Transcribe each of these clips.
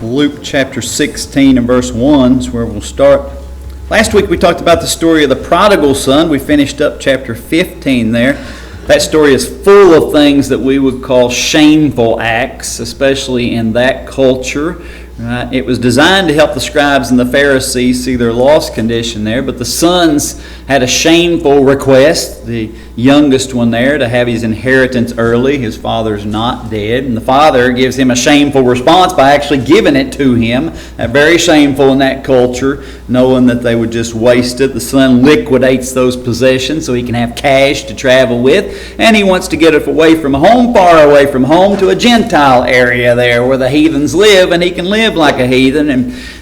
Luke chapter 16 and verse 1 is where we'll start. Last week we talked about the story of the prodigal son. We finished up chapter 15 there. That story is full of things that we would call shameful acts, especially in that culture. It was designed to help the scribes and the Pharisees see their lost condition there, but the sons had a shameful request, the youngest one there, to have his inheritance early. His father's not dead, and the father gives him a shameful response by actually giving it to him. Very shameful in that culture, knowing that they would just waste it. The son liquidates those possessions so he can have cash to travel with, and he wants to get it away from home, far away from home, to a Gentile area there where the heathens live, and he can live like a heathen,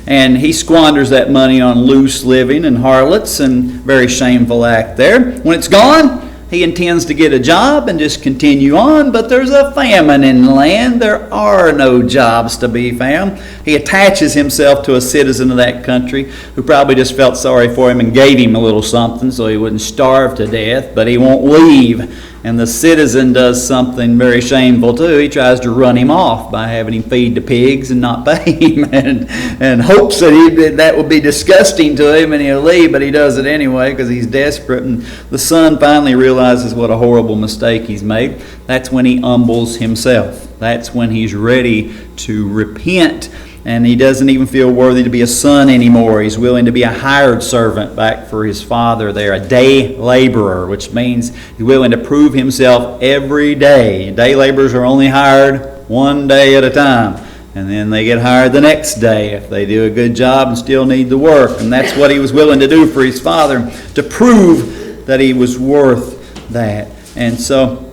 and he squanders that money on loose living and harlots, and very shameful act there. When it's gone, he intends to get a job and just continue on, but there's a famine in the land. There are no jobs to be found. He attaches himself to a citizen of that country who probably just felt sorry for him and gave him a little something so he wouldn't starve to death, but he won't leave. And the citizen does something very shameful too. He tries to run him off by having him feed the pigs and not pay him, and hopes that that would be disgusting to him and he'll leave, but he does it anyway because he's desperate. And the son finally realizes what a horrible mistake he's made. That's when he humbles himself. That's when he's ready to repent. And he doesn't even feel worthy to be a son anymore. He's willing to be a hired servant back for his father there, a day laborer, which means he's willing to prove himself every day. Day laborers are only hired one day at a time, and then they get hired the next day if they do a good job and still need the work. And that's what he was willing to do for his father, to prove that he was worth that. And so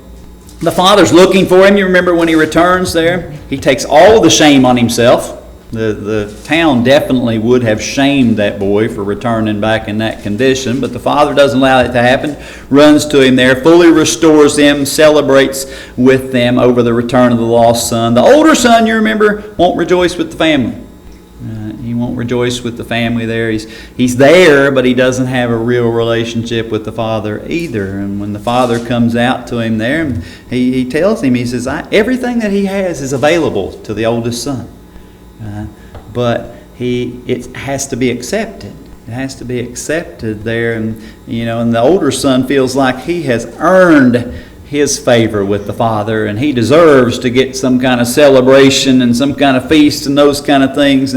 the father's looking for him. You remember when he returns there, he takes all the shame on himself. The town definitely would have shamed that boy for returning back in that condition, but the father doesn't allow it to happen, runs to him there, fully restores him, celebrates with them over the return of the lost son. The older son, you remember, won't rejoice with the family. He won't rejoice with the family there. He's there, but he doesn't have a real relationship with the father either. And when the father comes out to him there, he tells him, he says, everything that he has is available to the oldest son. But it has to be accepted. It has to be accepted there, and the older son feels like he has earned his favor with the father, and he deserves to get some kind of celebration and some kind of feast and those kind of things.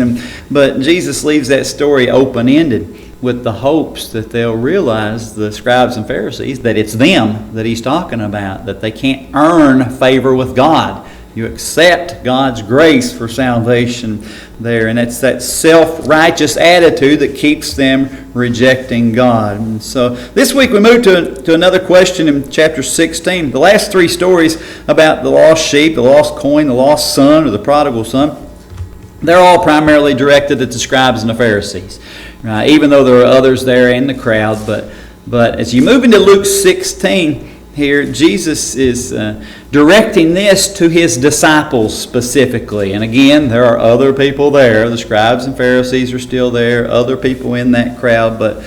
But Jesus leaves that story open-ended with the hopes that they'll realize, the scribes and Pharisees, that it's them that he's talking about, that they can't earn favor with God. You accept God's grace for salvation there. And it's that self-righteous attitude that keeps them rejecting God. And so this week we move to another question in chapter 16. The last three stories about the lost sheep, the lost coin, the lost son, or the prodigal son, they're all primarily directed at the scribes and the Pharisees. Even though there are others there in the crowd. But as you move into Luke 16, here, Jesus is directing this to his disciples specifically. And again, there are other people there. The scribes and Pharisees are still there, other people in that crowd, but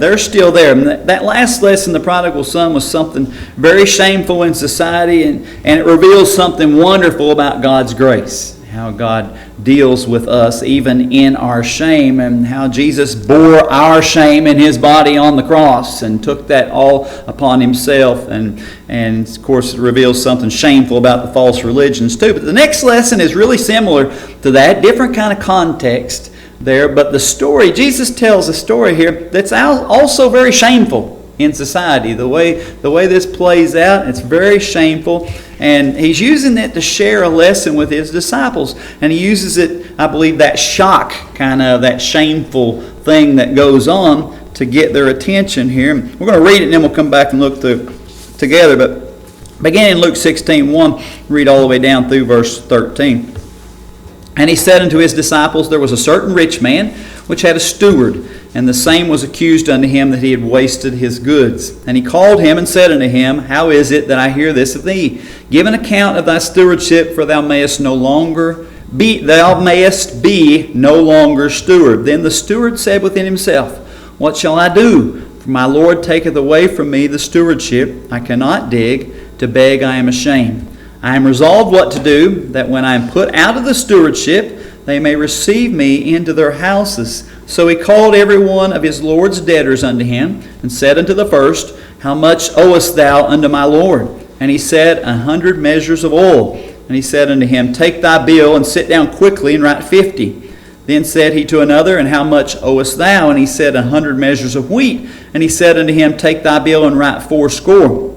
they're still there. And that last lesson, the prodigal son, was something very shameful in society, and it reveals something wonderful about God's grace. How God deals with us even in our shame, and how Jesus bore our shame in his body on the cross and took that all upon himself, and of course it reveals something shameful about the false religions too. But the next lesson is really similar to that, different kind of context there, but the story, Jesus tells a story here that's also very shameful in society. The way this plays out, it's very shameful, and he's using it to share a lesson with his disciples, and he uses it, I believe, that shock, kind of that shameful thing that goes on to get their attention here. We're going to read it and then we'll come back and look together, but beginning in Luke 16:1, read all the way down through verse 13. And he said unto his disciples, there was a certain rich man which had a steward, and the same was accused unto him that he had wasted his goods. And he called him and said unto him, how is it that I hear this of thee? Give an account of thy stewardship, for thou mayest be no longer steward. Then the steward said within himself, what shall I do? For my Lord taketh away from me the stewardship. I cannot dig. To beg I am ashamed. I am resolved what to do, that when I am put out of the stewardship, they may receive me into their houses. So he called every one of his Lord's debtors unto him, and said unto the first, How much owest thou unto my Lord? And he said, 100 measures of oil. And he said unto him, Take thy bill, and sit down quickly, and write 50. Then said he to another, And how much owest thou? And he said, 100 measures of wheat. And he said unto him, Take thy bill, and write 80.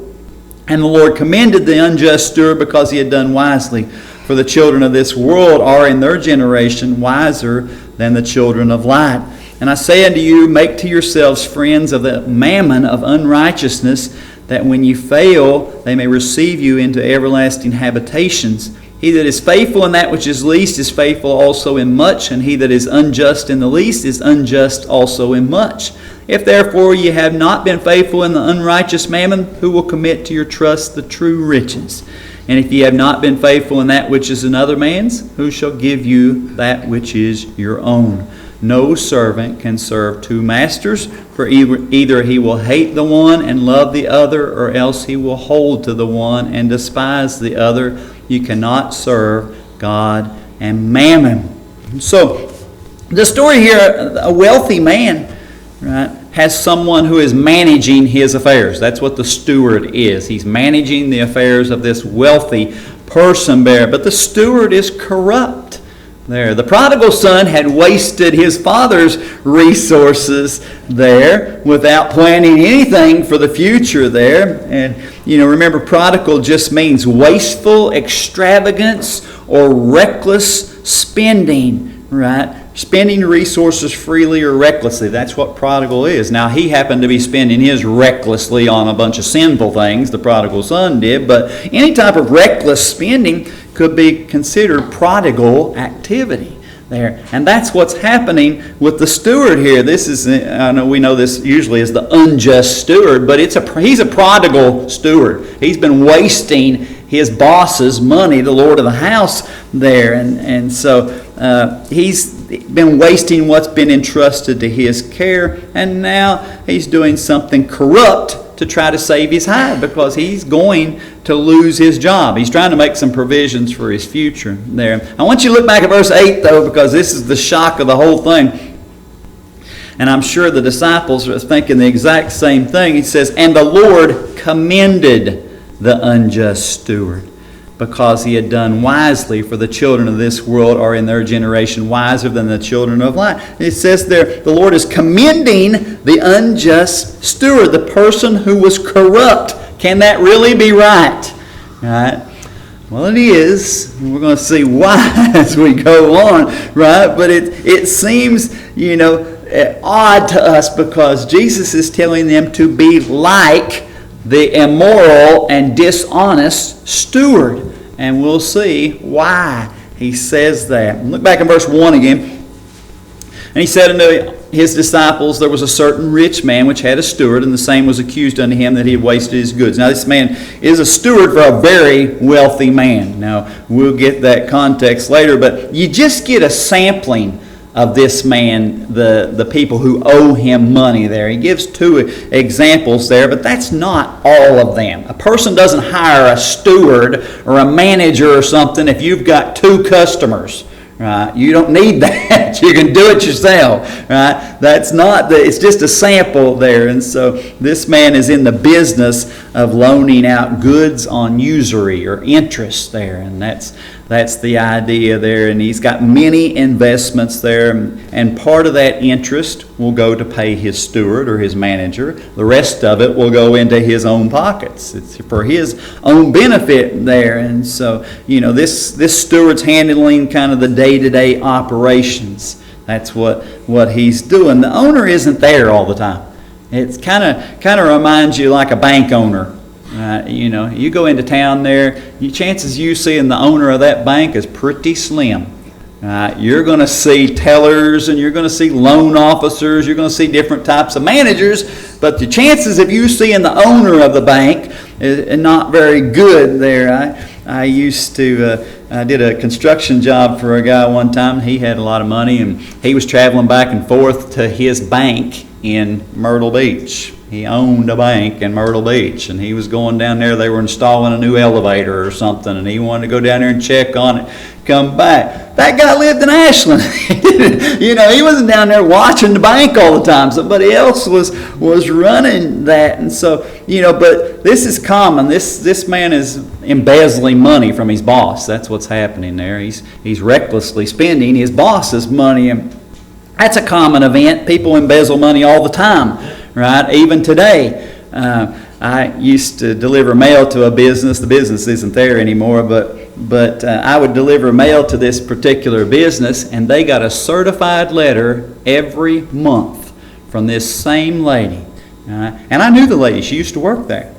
And the Lord commended the unjust steward, because he had done wisely. For the children of this world are in their generation wiser than the children of light. And I say unto you, make to yourselves friends of the mammon of unrighteousness, that when you fail, they may receive you into everlasting habitations. He that is faithful in that which is least is faithful also in much, and he that is unjust in the least is unjust also in much. If therefore ye have not been faithful in the unrighteous mammon, who will commit to your trust the true riches? And if ye have not been faithful in that which is another man's, who shall give you that which is your own? No servant can serve two masters, for either he will hate the one and love the other, or else he will hold to the one and despise the other. You cannot serve God and mammon. So, the story here, a wealthy man, right, has someone who is managing his affairs. That's what the steward is. He's managing the affairs of this wealthy person there. But the steward is corrupt there. The prodigal son had wasted his father's resources there without planning anything for the future there. And, remember, prodigal just means wasteful extravagance or reckless spending, right? Spending resources freely or recklessly. That's what prodigal is. Now, he happened to be spending his recklessly on a bunch of sinful things, the prodigal son did, but any type of reckless spending could be considered prodigal activity there. And that's what's happening with the steward here. This is, I know we know this usually as the unjust steward, but he's a prodigal steward. He's been wasting his boss's money, the Lord of the house there. And so he's been wasting what's been entrusted to his care, and now he's doing something corrupt to try to save his hide, because he's going to lose his job. He's trying to make some provisions for his future there. I want you to look back at verse 8, though, because this is the shock of the whole thing. And I'm sure the disciples are thinking the exact same thing. He says, And the Lord commended the unjust steward, because he had done wisely, for the children of this world are in their generation wiser than the children of light. It says there, the Lord is commending the unjust steward, the person who was corrupt. Can that really be right? Right? Well, it is. We're going to see why as we go on, right? But it seems, odd to us, because Jesus is telling them to be like the immoral and dishonest steward. And we'll see why he says that. Look back in verse 1 again. And he said unto his disciples, There was a certain rich man which had a steward, and the same was accused unto him that he had wasted his goods. Now this man is a steward for a very wealthy man. Now we'll get that context later, but you just get a sampling of this man, the people who owe him money there. He gives two examples there, but that's not all of them. A person doesn't hire a steward or a manager or something if you've got two customers. Right? You don't need that. You can do it yourself. Right? That's not it's just a sample there. And so this man is in the business of loaning out goods on usury or interest there, and that's the idea there. And he's got many investments there, and part of that interest will go to pay his steward or his manager. The rest of it will go into his own pockets. It's for his own benefit there. And so, this steward's handling kind of the day-to-day operations. That's what he's doing. The owner isn't there all the time. It's kind of reminds you like a bank owner. You go into town there, chances you seeing the owner of that bank is pretty slim. You're going to see tellers, and you're going to see loan officers, you're going to see different types of managers, but the chances of you seeing the owner of the bank is not very good there. I used to, I did a construction job for a guy one time. He had a lot of money, and he was traveling back and forth to his bank in Myrtle Beach. He owned a bank in Myrtle Beach, and he was going down there. They were installing a new elevator or something, and he wanted to go down there and check on it, come back. That guy lived in Ashland. He wasn't down there watching the bank all the time. Somebody else was running that. And so, but this is common. This man is embezzling money from his boss. That's what's happening there. He's recklessly spending his boss's money. And that's a common event. People embezzle money all the time, right? Even today. I used to deliver mail to a business. The business isn't there anymore, but I would deliver mail to this particular business, and they got a certified letter every month from this same lady. And I knew the lady. She used to work there.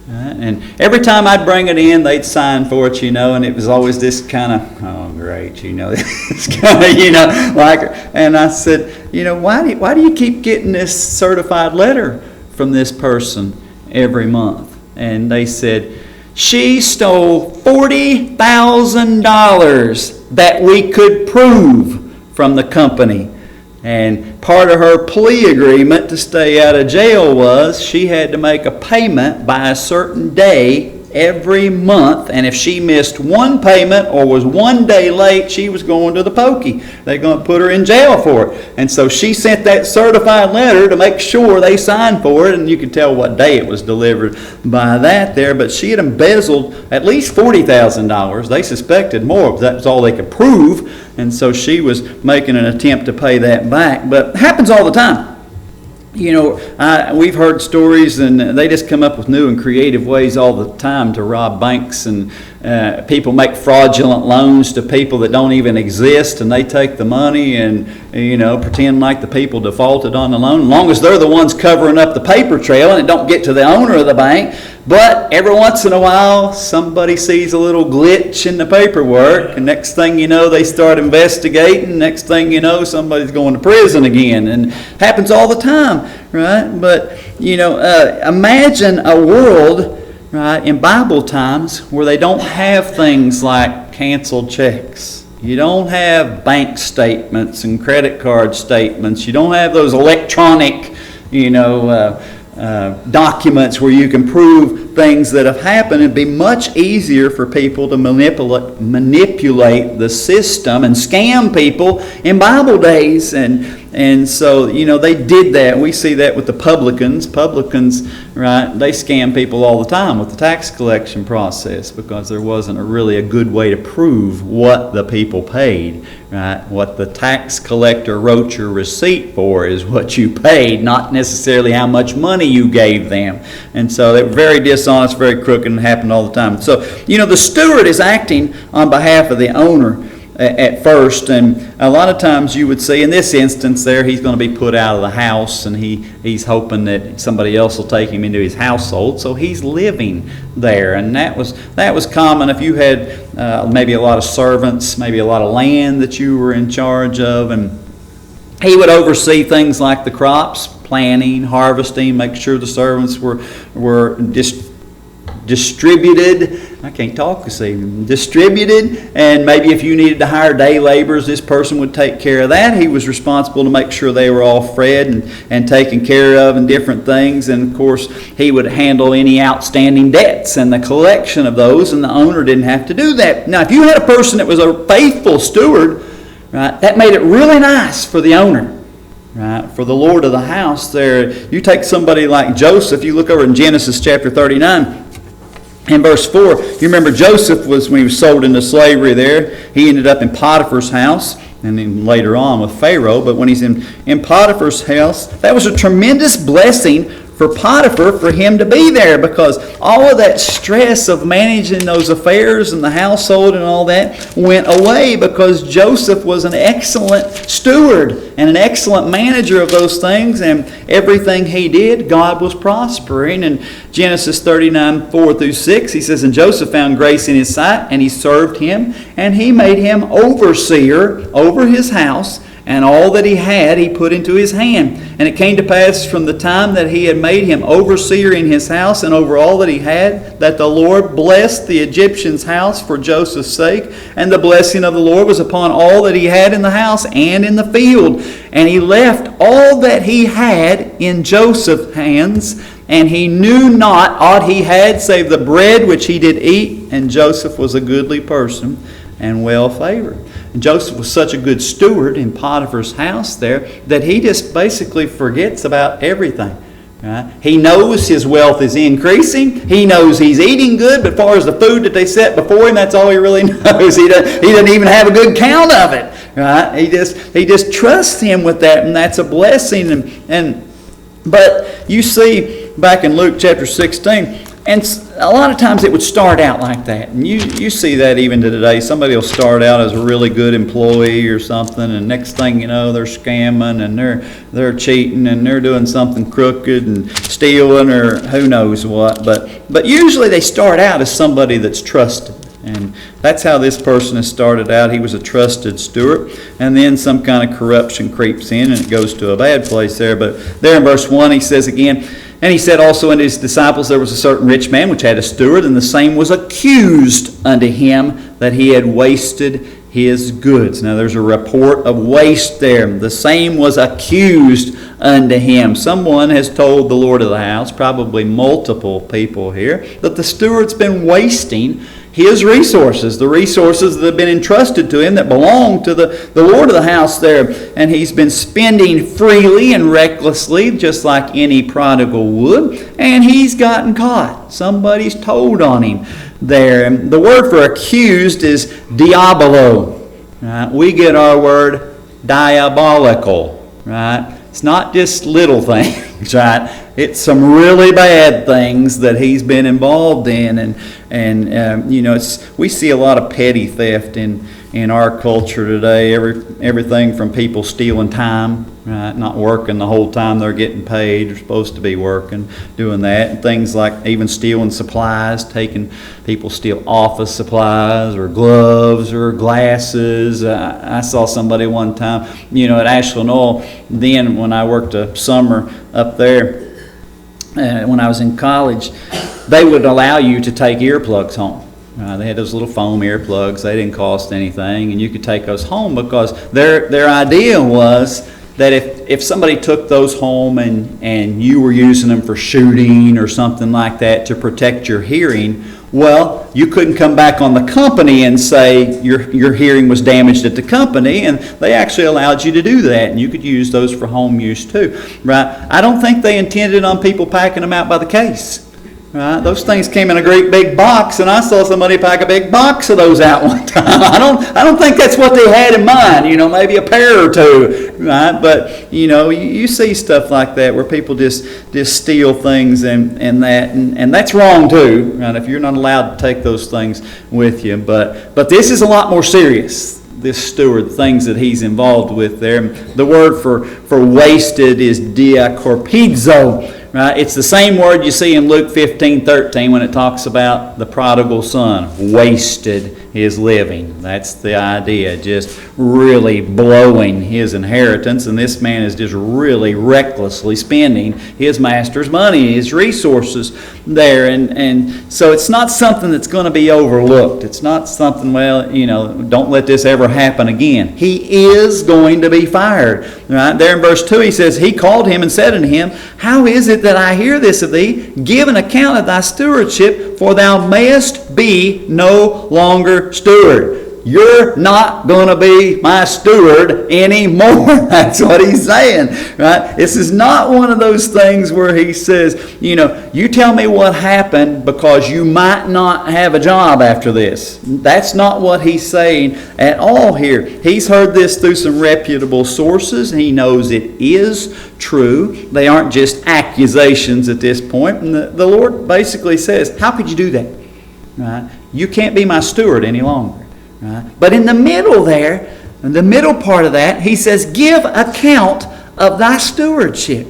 And every time I'd bring it in, they'd sign for it, and it was always this kind of, oh, great, this kind of, like, and I said, why do you keep getting this certified letter from this person every month? And they said, she stole $40,000 that we could prove from the company. And part of her plea agreement to stay out of jail was she had to make a payment by a certain day every month, and if she missed one payment or was one day late, she was going to the pokey. They're going to put her in jail for it. And so she sent that certified letter to make sure they signed for it, and you could tell what day it was delivered by that there. But she had embezzled at least $40,000. They suspected more, because that was all they could prove, and so she was making an attempt to pay that back. But it happens all the time. We've heard stories, and they just come up with new and creative ways all the time to rob banks, and people make fraudulent loans to people that don't even exist, and they take the money and pretend like the people defaulted on the loan, as long as they're the ones covering up the paper trail and it don't get to the owner of the bank. But every once in a while, somebody sees a little glitch in the paperwork, and next thing you know, they start investigating. Next thing you know, somebody's going to prison again, and it happens all the time, right? But imagine a world, right, in Bible times where they don't have things like canceled checks. You don't have bank statements and credit card statements. You don't have those electronic, documents where you can prove things that have happened. It'd be much easier for people to manipulate the system and scam people in Bible days. And so, they did that. We see that with the publicans. Publicans, right, they scam people all the time with the tax collection process, because there wasn't really a good way to prove what the people paid, right? What the tax collector wrote your receipt for is what you paid, not necessarily how much money you gave them. And so they were very dishonest, very crooked, and happened all the time. So, the steward is acting on behalf of the owner at first, and a lot of times you would see in this instance there, he's going to be put out of the house, and he's hoping that somebody else will take him into his household, so he's living there. And that was common if you had maybe a lot of servants, maybe a lot of land that you were in charge of, and he would oversee things like the crops, planting, harvesting, make sure the servants were distributed. I can't talk this evening. Distributed, and maybe if you needed to hire day laborers, this person would take care of that. He was responsible to make sure they were all fed and taken care of and different things. And of course, he would handle any outstanding debts and the collection of those, and the owner didn't have to do that. Now, if you had a person that was a faithful steward, right, that made it really nice for the owner. Right, for the Lord of the house there. You take somebody like Joseph, you look over in Genesis chapter 39, in verse 4, you remember Joseph was, when he was sold into slavery there, he ended up in Potiphar's house, and then later on with Pharaoh. But when he's in Potiphar's house, that was a tremendous blessing for Potiphar, for him to be there, because all of that stress of managing those affairs and the household and all that went away, because Joseph was an excellent steward and an excellent manager of those things, and everything he did, God was prospering. And Genesis 39, 4-6, he says, and Joseph found grace in his sight, and he served him, and he made him overseer over his house and all that he had he put into his hand. And it came to pass from the time that he had made him overseer in his house and over all that he had, that the Lord blessed the Egyptian's house for Joseph's sake. And the blessing of the Lord was upon all that he had in the house and in the field. And he left all that he had in Joseph's hands, and he knew not aught he had save the bread which he did eat. And Joseph was a goodly person and well favored. And Joseph was such a good steward in Potiphar's house there that he just basically forgets about everything. Right? He knows his wealth is increasing. He knows he's eating good, but as far as the food that they set before him, that's all he really knows. He doesn't even have a good count of it. Right? He just trusts him with that, and that's a blessing. But you see back in Luke chapter 16, and a lot of times it would start out like that. And you see that even to today. Somebody will start out as a really good employee or something, and next thing you know, they're scamming and they're cheating and they're doing something crooked and stealing or who knows what. But usually they start out as somebody that's trusted. And that's how this person has started out. He was a trusted steward. And then some kind of corruption creeps in and it goes to a bad place there. But there in verse 1 he says again, and he said also unto his disciples, there was a certain rich man which had a steward, and the same was accused unto him that he had wasted his goods. Now there's a report of waste there. The same was accused unto him. Someone has told the Lord of the house, probably multiple people here, that the steward's been wasting his resources, the resources that have been entrusted to him that belong to the Lord of the house there. And he's been spending freely and recklessly, just like any prodigal would. And he's gotten caught. Somebody's told on him there. And the word for accused is diabolo. Right? We get our word diabolical. Right? It's not just little things, right? It's some really bad things that he's been involved in, and you know, we see a lot of petty theft in our culture today. Everything from people stealing time, right? Not working the whole time they're getting paid. They're supposed to be working, doing that. And things like even stealing supplies, people steal office supplies or gloves or glasses. I saw somebody one time, you know, at Ashland Oil, then when I worked a summer up there, when I was in college, they would allow you to take earplugs home. They had those little foam earplugs. They didn't cost anything, and you could take those home because their idea was that if somebody took those home and you were using them for shooting or something like that to protect your hearing, well, you couldn't come back on the company and say your hearing was damaged at the company, and they actually allowed you to do that, and you could use those for home use too, right? I don't think they intended on people packing them out by the case. Right? Those things came in a great big box, and I saw somebody pack a big box of those out one time. I don't think that's what they had in mind. You know, maybe a pair or two, right? But you know, you see stuff like that where people just steal things and that's wrong too. Right? If you're not allowed to take those things with you, but this is a lot more serious. This steward, things that he's involved with there. The word for wasted is diacorpizo. Right? It's the same word you see in Luke 15:13 when it talks about the prodigal son wasted his living. That's the idea, just really blowing his inheritance, and this man is just really recklessly spending his master's money, his resources there, and so it's not something that's going to be overlooked. It's not something, well, you know, don't let this ever happen again. He is going to be fired. Right? There in verse 2 he says, he called him and said unto him, how is it that I hear this of thee? Give an account of thy stewardship, for thou mayest be no longer steward. You're not going to be my steward anymore. That's what he's saying, right? This is not one of those things where he says, you know, you tell me what happened because you might not have a job after this. That's not what he's saying at all here. He's heard this through some reputable sources. He knows it is true. They aren't just accusations at this point. And the Lord basically says, how could you do that? Right? You can't be my steward any longer. Right? But in the middle there, in the middle part of that, he says, give account of thy stewardship.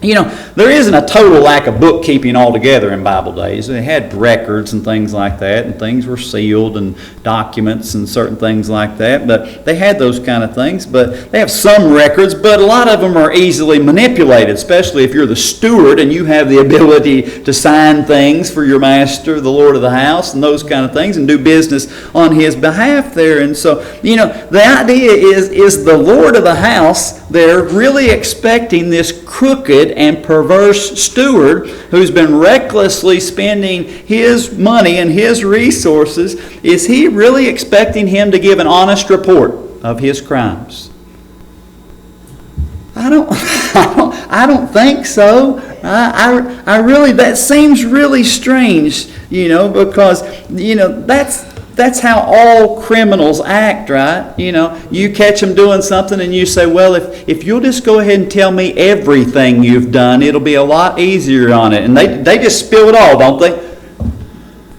There isn't a total lack of bookkeeping altogether in Bible days. They had records and things like that, and things were sealed and documents and certain things like that. But they had those kind of things. But they have some records, but a lot of them are easily manipulated, especially if you're the steward and you have the ability to sign things for your master, the Lord of the house, and those kind of things, and do business on his behalf there. And so, the idea is the Lord of the house, they're really expecting this crooked and perverse steward who's been recklessly spending his money and his resources. Is he really expecting him to give an honest report of his crimes? I don't think so. I really, that seems really strange, because that's how all criminals act, right? You catch them doing something and you say, well, if you'll just go ahead and tell me everything you've done, it'll be a lot easier on it. And they just spill it all, don't they?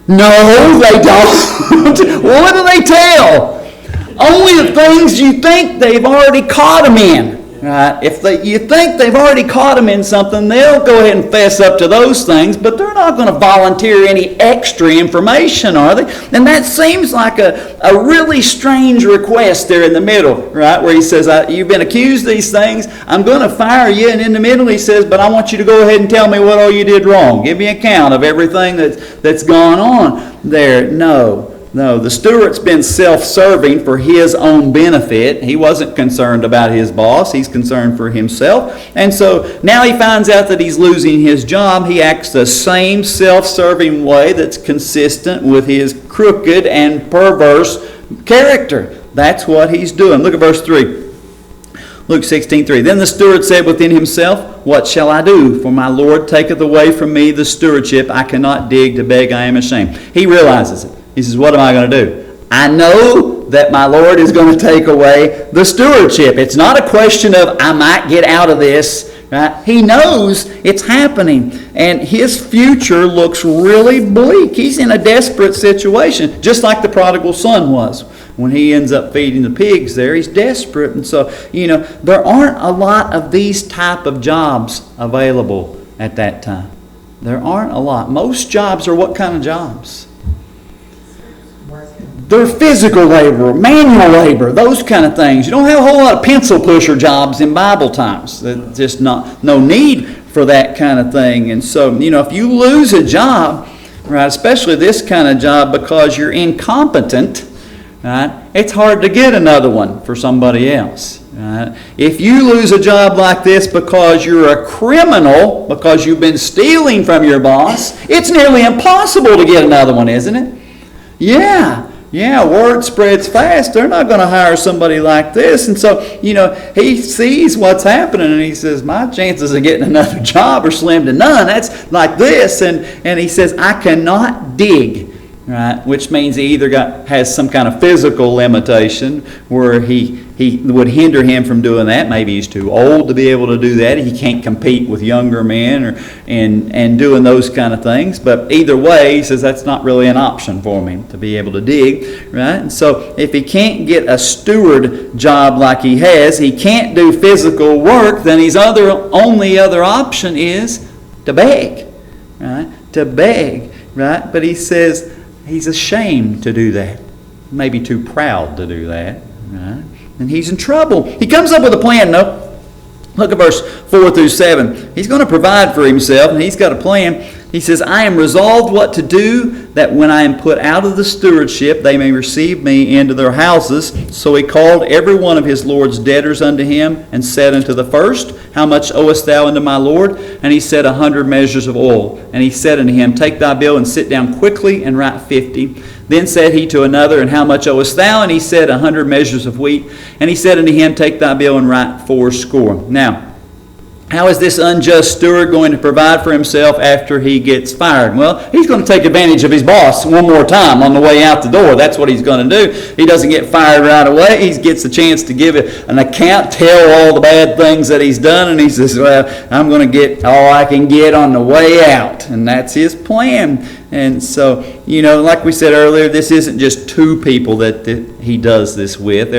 No, they don't. What do they tell? Only the things you think they've already caught them in. Right? If you think they've already caught them in something, they'll go ahead and fess up to those things, but they're not going to volunteer any extra information, are they? And that seems like a really strange request there in the middle, right? Where he says, you've been accused of these things, I'm going to fire you. And in the middle he says, but I want you to go ahead and tell me what all you did wrong. Give me an account of everything that's gone on there. No, the steward's been self-serving for his own benefit. He wasn't concerned about his boss. He's concerned for himself. And so now he finds out that he's losing his job. He acts the same self-serving way that's consistent with his crooked and perverse character. That's what he's doing. Look at verse 3. Luke 16:3. Then the steward said within himself, what shall I do? For my Lord taketh away from me the stewardship. I cannot dig to beg, I am ashamed. He realizes it. He says, what am I going to do? I know that my Lord is going to take away the stewardship. It's not a question of I might get out of this. Right? He knows it's happening. And his future looks really bleak. He's in a desperate situation, just like the prodigal son was. When he ends up feeding the pigs there, he's desperate. And so, there aren't a lot of these type of jobs available at that time. There aren't a lot. Most jobs are what kind of jobs? They're physical labor, manual labor, those kind of things. You don't have a whole lot of pencil pusher jobs in Bible times. There's just no need for that kind of thing. And so, if you lose a job, right, especially this kind of job because you're incompetent, right, it's hard to get another one for somebody else. Right? If you lose a job like this because you're a criminal, because you've been stealing from your boss, it's nearly impossible to get another one, isn't it? Yeah, word spreads fast. They're not going to hire somebody like this. And so, he sees what's happening and he says, my chances of getting another job are slim to none. That's like this. And he says, I cannot dig. Right, which means he either has some kind of physical limitation where he would hinder him from doing that. Maybe he's too old to be able to do that. He can't compete with younger men and doing those kind of things. But either way, he says that's not really an option for me to be able to dig. Right, and so if he can't get a steward job like he has, he can't do physical work. Then his only other option is to beg. Right, to beg. Right, but he says he's ashamed to do that. Maybe too proud to do that. Right? And he's in trouble. He comes up with a plan, though. Look at verse 4 through 7. He's going to provide for himself, and he's got a plan. He says, I am resolved what to do, that when I am put out of the stewardship, they may receive me into their houses. So he called every one of his Lord's debtors unto him, and said unto the first, How much owest thou unto my Lord? And he said, 100 measures of oil. And he said unto him, Take thy bill, and sit down quickly, and write 50. Then said he to another, And how much owest thou? And he said, 100 measures of wheat. And he said unto him, Take thy bill, and write 80. Now, how is this unjust steward going to provide for himself after he gets fired? Well, he's going to take advantage of his boss one more time on the way out the door. That's what he's going to do. He doesn't get fired right away. He gets a chance to give an account, tell all the bad things that he's done, and he says, well, I'm going to get all I can get on the way out. And that's his plan. And so, like we said earlier, this isn't just two people that he does this with.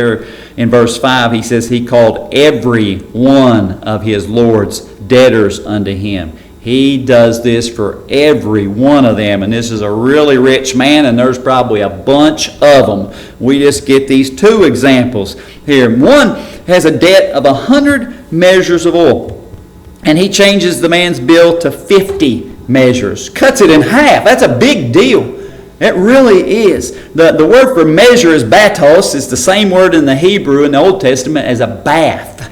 In verse 5, he says he called every one of his Lord's debtors unto him. He does this for every one of them. And this is a really rich man, and there's probably a bunch of them. We just get these two examples here. One has a debt of 100 measures of oil. And he changes the man's bill to 50 measures. Cuts it in half. That's a big deal. It really is. The word for measure is batos. It's the same word in the Hebrew in the Old Testament as a bath.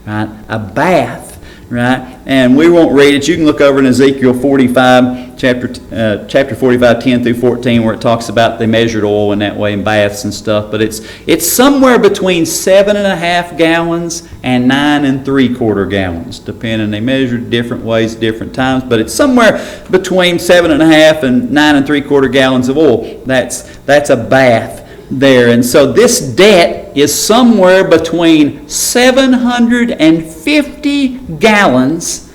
Right? A bath. Right? And we won't read it. You can look over in Ezekiel 45, chapter 45, 10 through 14, where it talks about they measured oil in that way in baths and stuff. But it's somewhere between 7.5 gallons and 9 3/4 gallons, depending. They measured different ways, different times. But it's somewhere between 7.5 and 9 3/4 gallons of oil. That's a bath there. And so this debt is somewhere between 750 gallons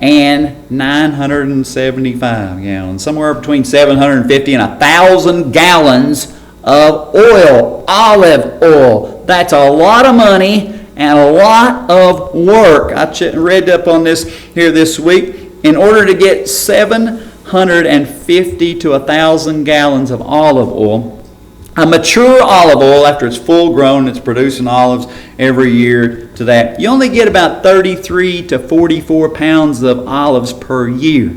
and 975 gallons. Somewhere between 750 and 1,000 gallons of oil, olive oil. That's a lot of money and a lot of work. I read up on this here this week. In order to get 750 to 1,000 gallons of olive oil, a mature olive oil, after it's full grown, it's producing olives every year to that, you only get about 33 to 44 pounds of olives per year.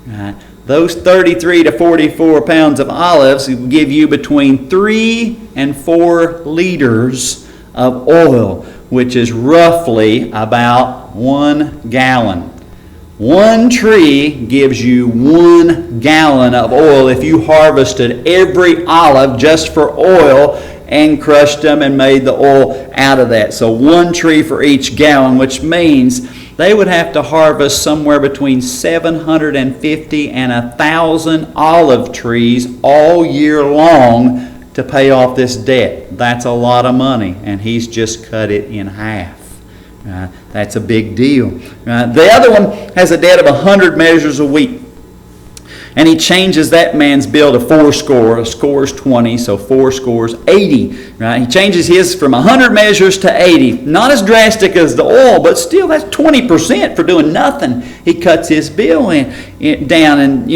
Right? Those 33 to 44 pounds of olives will give you between 3 and 4 liters of oil, which is roughly about 1 gallon. One tree gives you 1 gallon of oil if you harvested every olive just for oil and crushed them and made the oil out of that. So one tree for each gallon, which means they would have to harvest somewhere between 750 and 1,000 olive trees all year long to pay off this debt. That's a lot of money, and he's just cut it in half. That's a big deal. The other one has a debt of 100 measures of wheat. And he changes that man's bill to 4 score. A score is 20, so 4 scores 80. Right? He changes his from 100 measures to 80. Not as drastic as the oil, but still that's 20% for doing nothing. He cuts his bill down. And,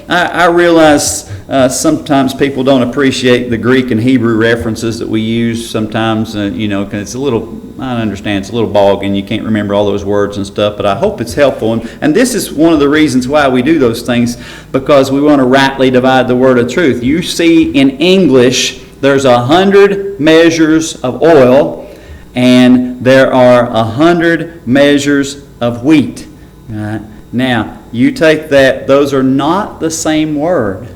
I realize sometimes people don't appreciate the Greek and Hebrew references that we use sometimes, because it's a little, I understand it's a little boggy and you can't remember all those words and stuff, but I hope it's helpful. And this is one of the reasons why we do those things, because we want to rightly divide the word of truth. You see in English, there's 100 measures of oil and there are 100 measures of wheat. Right? Now, you take that, those are not the same word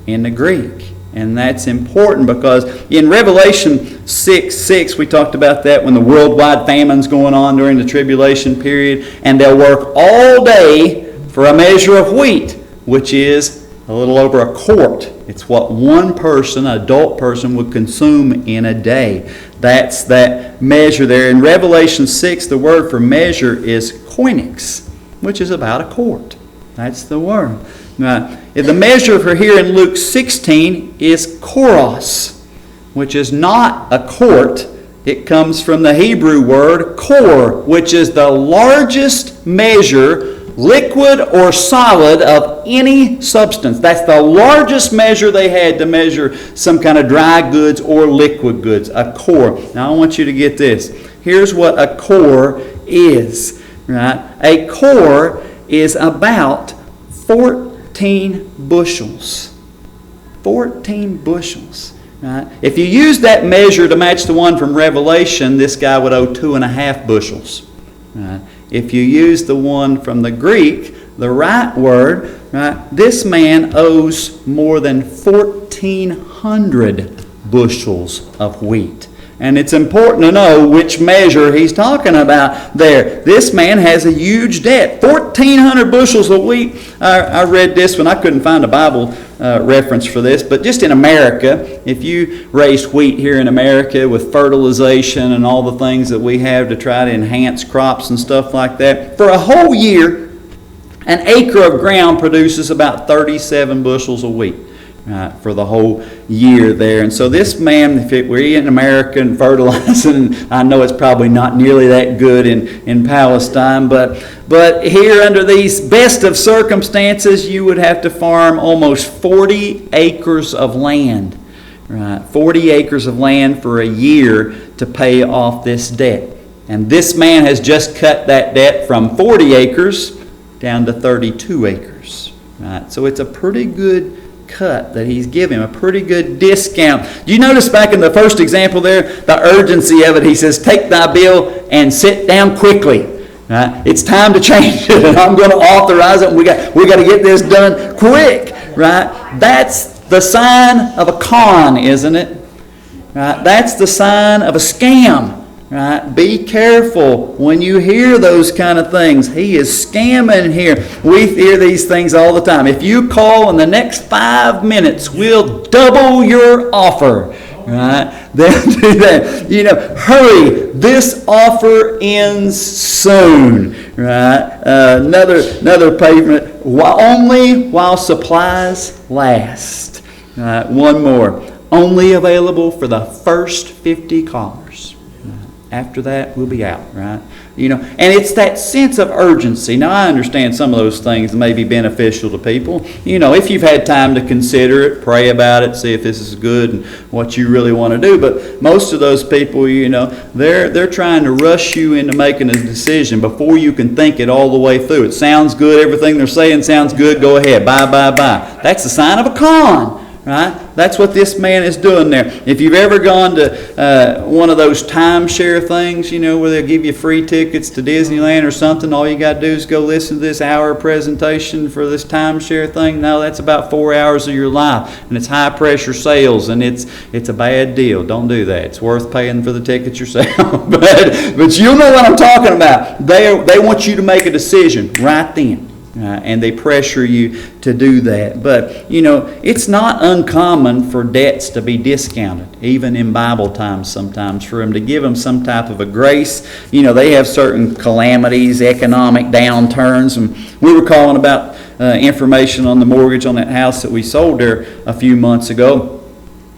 in the Greek. And that's important because in Revelation 6:6, we talked about that when the worldwide famine's going on during the tribulation period, and they'll work all day for a measure of wheat, which is a little over a quart. It's what one person, an adult person, would consume in a day. That's that measure there. In Revelation 6, the word for measure is koinix, which is about a quart. That's the word. Now, the measure for here in Luke 16 is koros, which is not a quart. It comes from the Hebrew word kor, which is the largest measure, liquid or solid, of any substance. That's the largest measure they had to measure some kind of dry goods or liquid goods, a kor. Now I want you to get this. Here's what a kor is. Right? A kor is about 14 bushels. 14 bushels. Right? If you use that measure to match the one from Revelation, this guy would owe 2.5 bushels. Right? If you use the one from the Greek, the right word, right, this man owes more than 1,400 bushels of wheat. And it's important to know which measure he's talking about there. This man has a huge debt. 1,400 bushels of wheat. I read this one. I couldn't find a Bible reference for this. But just in America, if you raise wheat here in America with fertilization and all the things that we have to try to enhance crops and stuff like that, for a whole year, An acre of ground produces about 37 bushels a week. For the whole year there. And so this man, if it were in America and fertilizing, I know it's probably not nearly that good in Palestine, but here under these best of circumstances, you would have to farm almost 40 acres of land. Right? 40 acres of land for a year to pay off this debt. And this man has just cut that debt from 40 acres down to 32 acres. Right? So it's a pretty good cut that he's giving him, a pretty good discount. Do you notice back in the first example there, the urgency of it? He says, take thy bill and sit down quickly. Right? It's time to change it, and I'm going to authorize it, and we got to get this done quick. Right? That's the sign of a con, isn't it? Right? That's the sign of a scam. Right? Be careful when you hear those kind of things. He is scamming here. We hear these things all the time. If you call in the next 5 minutes, we'll double your offer. Right? They'll do that. Hurry. This offer ends soon. Right? Another payment. Only while supplies last. Right? One more. Only available for the first 50 callers. After that, we'll be out, right? And it's that sense of urgency. Now, I understand some of those things may be beneficial to people. If you've had time to consider it, pray about it, see if this is good and what you really want to do. But most of those people, they're trying to rush you into making a decision before you can think it all the way through. It sounds good. Everything they're saying sounds good. Go ahead. Buy. That's the sign of a con. Right? That's what this man is doing there. If you've ever gone to one of those timeshare things, where they'll give you free tickets to Disneyland or something, all you got to do is go listen to this hour presentation for this timeshare thing. No, that's about 4 hours of your life, and it's high pressure sales, and it's a bad deal. Don't do that. It's worth paying for the tickets yourself. but you'll know what I'm talking about. They want you to make a decision right then. And they pressure you to do that. But, it's not uncommon for debts to be discounted, even in Bible times sometimes, for them to give them some type of a grace. They have certain calamities, economic downturns. And we were calling about information on the mortgage on that house that we sold there a few months ago.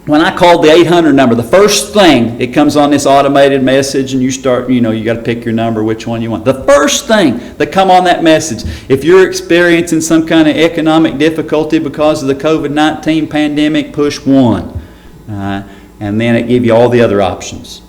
When I called the 800 number, the first thing, it comes on this automated message, and you start, you got to pick your number, which one you want. The first thing that come on that message, if you're experiencing some kind of economic difficulty because of the COVID-19 pandemic, push 1. And then it give you all the other options.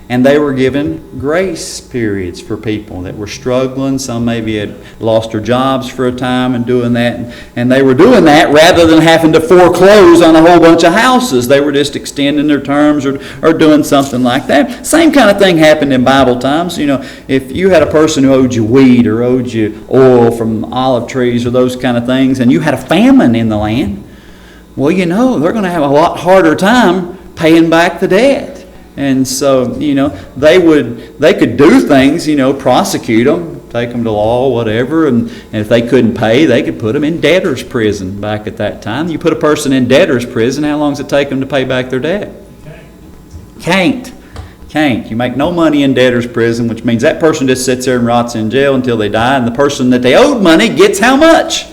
And they were given grace periods for people that were struggling. Some maybe had lost their jobs for a time and doing that. And they were doing that rather than having to foreclose on a whole bunch of houses. They were just extending their terms or doing something like that. Same kind of thing happened in Bible times. If you had a person who owed you wheat or owed you oil from olive trees or those kind of things, and you had a famine in the land, well, they're going to have a lot harder time paying back the debt. And so, they could do things, prosecute them, take them to law, whatever. And if they couldn't pay, they could put them in debtor's prison back at that time. You put a person in debtor's prison, how long does it take them to pay back their debt? Can't. You make no money in debtor's prison, which means that person just sits there and rots in jail until they die. And the person that they owed money gets how much?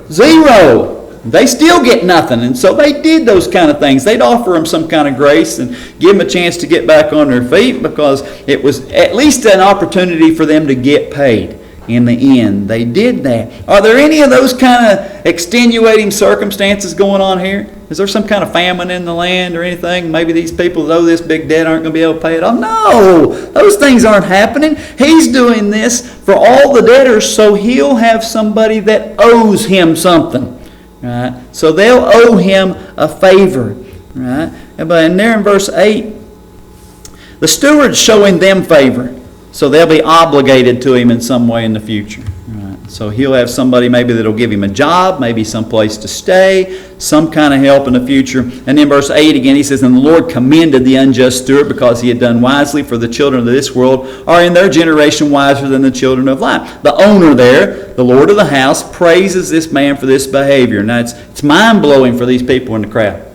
Zero. They still get nothing. And so they did those kind of things. They'd offer them some kind of grace and give them a chance to get back on their feet, because it was at least an opportunity for them to get paid in the end. They did that. Are there any of those kind of extenuating circumstances going on here? Is there some kind of famine in the land or anything? Maybe these people that owe this big debt aren't going to be able to pay it off. No, those things aren't happening. He's doing this for all the debtors, so he'll have somebody that owes him something. Right? So they'll owe him a favor. Right? But in there in verse 8, the steward's showing them favor. So they'll be obligated to him in some way in the future. Right? So he'll have somebody maybe that'll give him a job, maybe some place to stay, some kind of help in the future. And then verse 8 again, he says, and the Lord commended the unjust steward because he had done wisely, for the children of this world are in their generation wiser than the children of light. The owner there, the Lord of the house, praises this man for this behavior. Now it's mind-blowing for these people in the crowd.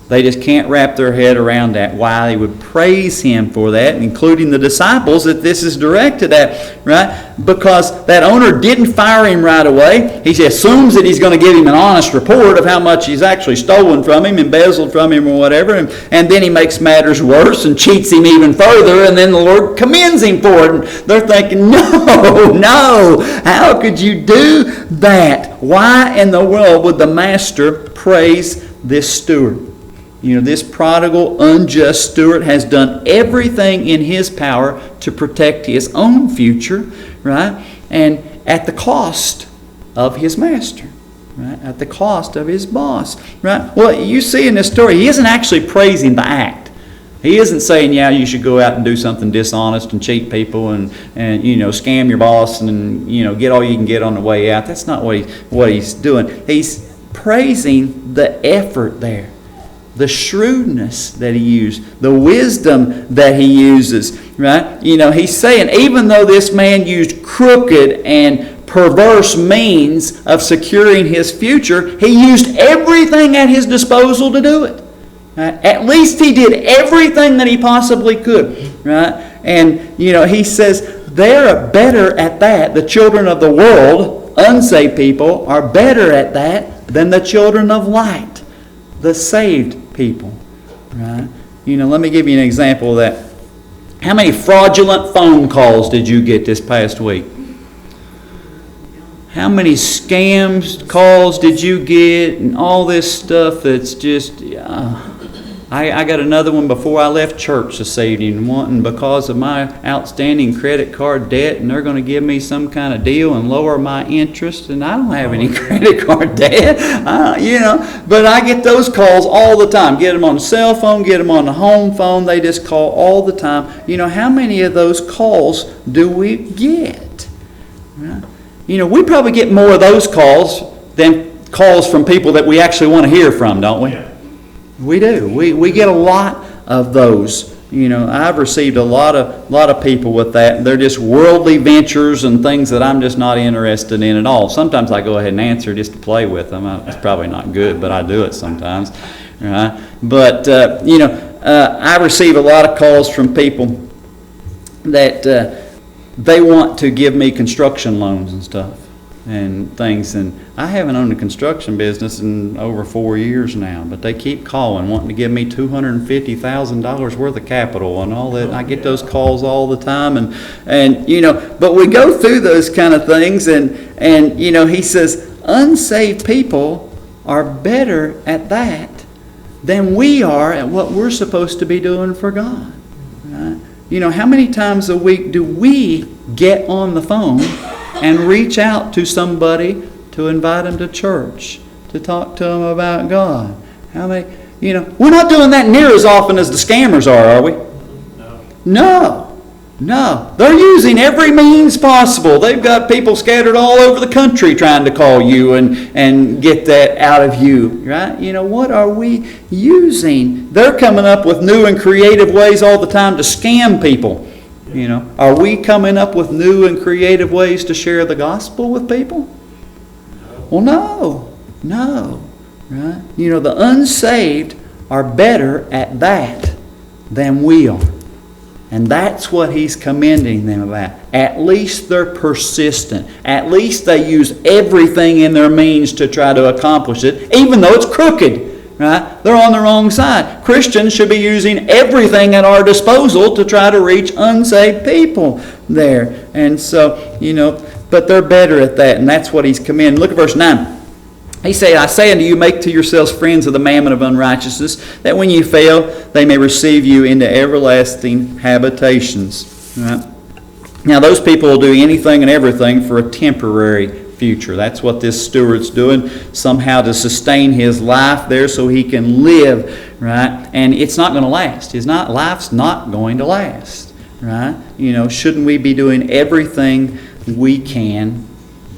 They just can't wrap their head around that, why they would praise him for that, including the disciples that this is directed at, right? Because that owner didn't fire him right away. He assumes that he's going to give him an honest report of how much he's actually stolen from him, embezzled from him or whatever, and then he makes matters worse and cheats him even further, and then the Lord commends him for it. And they're thinking, no, how could you do that? Why in the world would the master praise this steward? This prodigal, unjust steward has done everything in his power to protect his own future, right? And at the cost of his master, right? At the cost of his boss, right? Well, you see in this story, he isn't actually praising the act. He isn't saying, you should go out and do something dishonest and cheat people and scam your boss and get all you can get on the way out. That's not what he's doing. He's praising the effort there. The shrewdness that he used, the wisdom that he uses, right? He's saying even though this man used crooked and perverse means of securing his future, he used everything at his disposal to do it. Right? At least he did everything that he possibly could, right? And, he says they're better at that. The children of the world, unsaved people, are better at that than the children of light, the saved people, right? Let me give you an example of that. How many fraudulent phone calls did you get this past week? How many scams calls did you get and all this stuff that's just... I got another one before I left church this evening, wanting because of my outstanding credit card debt, and they're going to give me some kind of deal and lower my interest, and I don't have any credit card debt, But I get those calls all the time. Get them on the cell phone, get them on the home phone. They just call all the time. How many of those calls do we get? Right? We probably get more of those calls than calls from people that we actually want to hear from, don't we? Yeah. We do. We get a lot of those. I've received a lot of people with that. They're just worldly ventures and things that I'm just not interested in at all. Sometimes I go ahead and answer just to play with them. It's probably not good, but I do it sometimes. Right? But I receive a lot of calls from people that they want to give me construction loans and stuff and things, and I haven't owned a construction business in over 4 years now, but they keep calling, wanting to give me $250,000 worth of capital and all that. I get those calls all the time, and but we go through those kind of things, and he says unsaved people are better at that than we are at what we're supposed to be doing for God. Right? How many times a week do we get on the phone and reach out to somebody to invite them to church, to talk to them about God? How many? We're not doing that near as often as the scammers are we? No. They're using every means possible. They've got people scattered all over the country trying to call you and get that out of you, right? What are we using? They're coming up with new and creative ways all the time to scam people. Are we coming up with new and creative ways to share the gospel with people? Well, no, right? The unsaved are better at that than we are. And that's what he's commending them about. At least they're persistent. At least they use everything in their means to try to accomplish it, even though it's crooked. Right? They're on the wrong side. Christians should be using everything at our disposal to try to reach unsaved people there. And so, but they're better at that, and that's what he's commending. Look at verse 9. He said, I say unto you, make to yourselves friends of the mammon of unrighteousness, that when you fail, they may receive you into everlasting habitations. Right? Now, those people will do anything and everything for a temporary future. That's what this steward's doing, somehow to sustain his life there so he can live, right? And it's not going to last. Life's not going to last, right? Shouldn't we be doing everything we can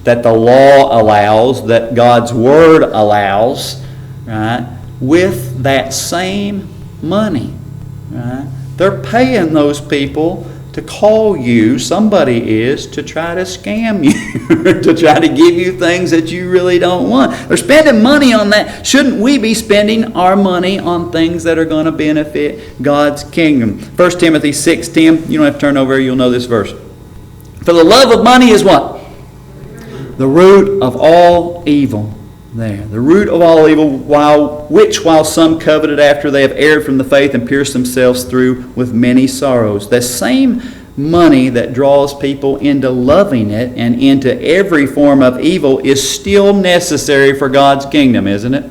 that the law allows, that God's Word allows, right, with that same money, right? They're paying those people to call you, somebody is, to try to scam you, to try to give you things that you really don't want. They're spending money on that. Shouldn't we be spending our money on things that are going to benefit God's kingdom? 1 Timothy 6:10, you don't have to turn over, you'll know this verse. For the love of money is what? The root of all evil. There, the root of all evil, while some coveted after they have erred from the faith and pierced themselves through with many sorrows. The same money that draws people into loving it and into every form of evil is still necessary for God's kingdom, isn't it?